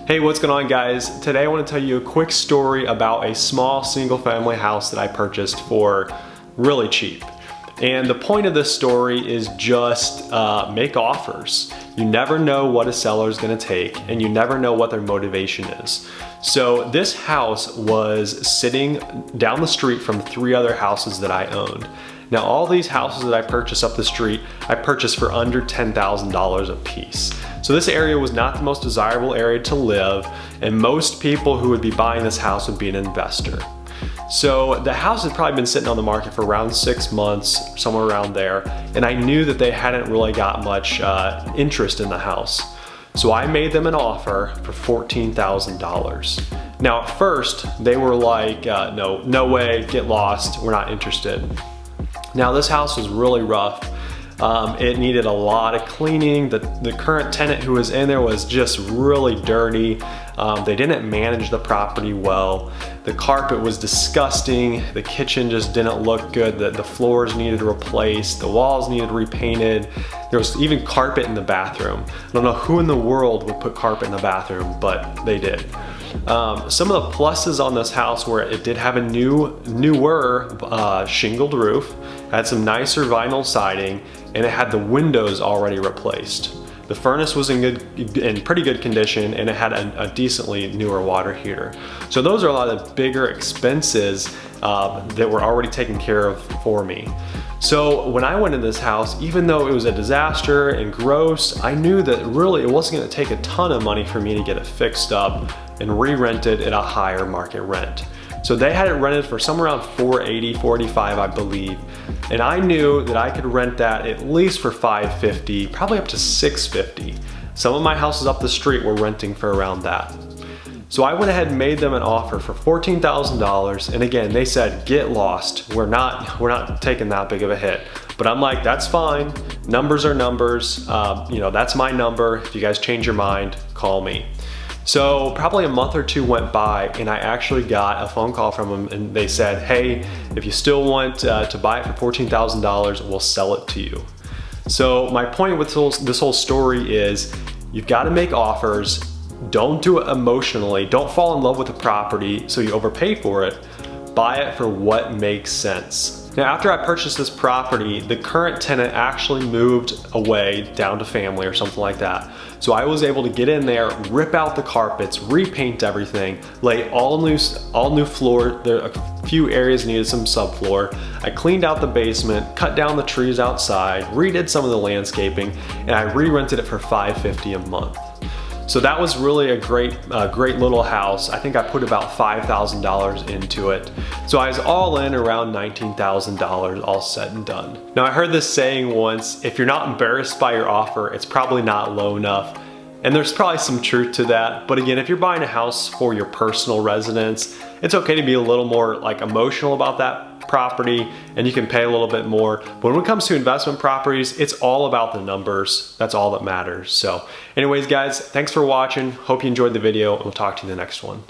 Hey, what's going on, guys? Today I want to tell you a quick story about a small single family house that I purchased for really cheap. And the point of this story is just make offers. You never know what a seller is going to take, and you never know what their motivation is. So this house was sitting down the street from 3 other houses that I owned. Now all these houses that I purchased up the street, I purchased for under $10,000 a piece. So this area was not the most desirable area to live, and most people who would be buying this house would be an investor. So the house had probably been sitting on the market for around 6 months, somewhere around there, and I knew that they hadn't really got much interest in the house. So I made them an offer for $14,000. Now at first, they were like, no way, get lost, we're not interested. Now this house was really rough. It needed a lot of cleaning. The current tenant who was in there was just really dirty. They didn't manage the property well. The carpet was disgusting. The kitchen just didn't look good. The floors needed replaced. The walls needed repainted. There was even carpet in the bathroom. I don't know who in the world would put carpet in the bathroom, but they did. Some of the pluses on this house were it did have a newer shingled roof, had some nicer vinyl siding, and it had the windows already replaced. The furnace was in pretty good condition, and it had a decently newer water heater. So those are a lot of the bigger expenses that were already taken care of for me. So when I went in this house, even though it was a disaster and gross, I knew that really it wasn't going to take a ton of money for me to get it fixed up and re-rented at a higher market rent. So they had it rented for somewhere around $480, $485, I believe. And I knew that I could rent that at least for $550, probably up to $650. Some of my houses up the street were renting for around that. So I went ahead and made them an offer for $14,000. And again, they said, get lost. We're not taking that big of a hit. But I'm like, that's fine. Numbers are numbers. That's my number. If you guys change your mind, call me. So probably a month or two went by, and I actually got a phone call from them, and they said, hey, if you still want to buy it for $14,000, we'll sell it to you. So my point with this whole story is you've got to make offers. Don't do it emotionally. Don't fall in love with the property so you overpay for it. Buy it for what makes sense. Now, after I purchased this property, the current tenant actually moved away down to family or something like that. So I was able to get in there, rip out the carpets, repaint everything, lay all new floor. There are a few areas needed some subfloor. I cleaned out the basement, cut down the trees outside, redid some of the landscaping, and I re-rented it for $550 a month. So that was really a great little house. I think I put about $5,000 into it. So I was all in around $19,000, all said and done. Now I heard this saying once, if you're not embarrassed by your offer, it's probably not low enough. And there's probably some truth to that. But again, if you're buying a house for your personal residence, it's okay to be a little more emotional about that property, and you can pay a little bit more. But when it comes to investment properties, it's all about the numbers. That's all that matters. So anyways, guys, thanks for watching. Hope you enjoyed the video, and we'll talk to you in the next one.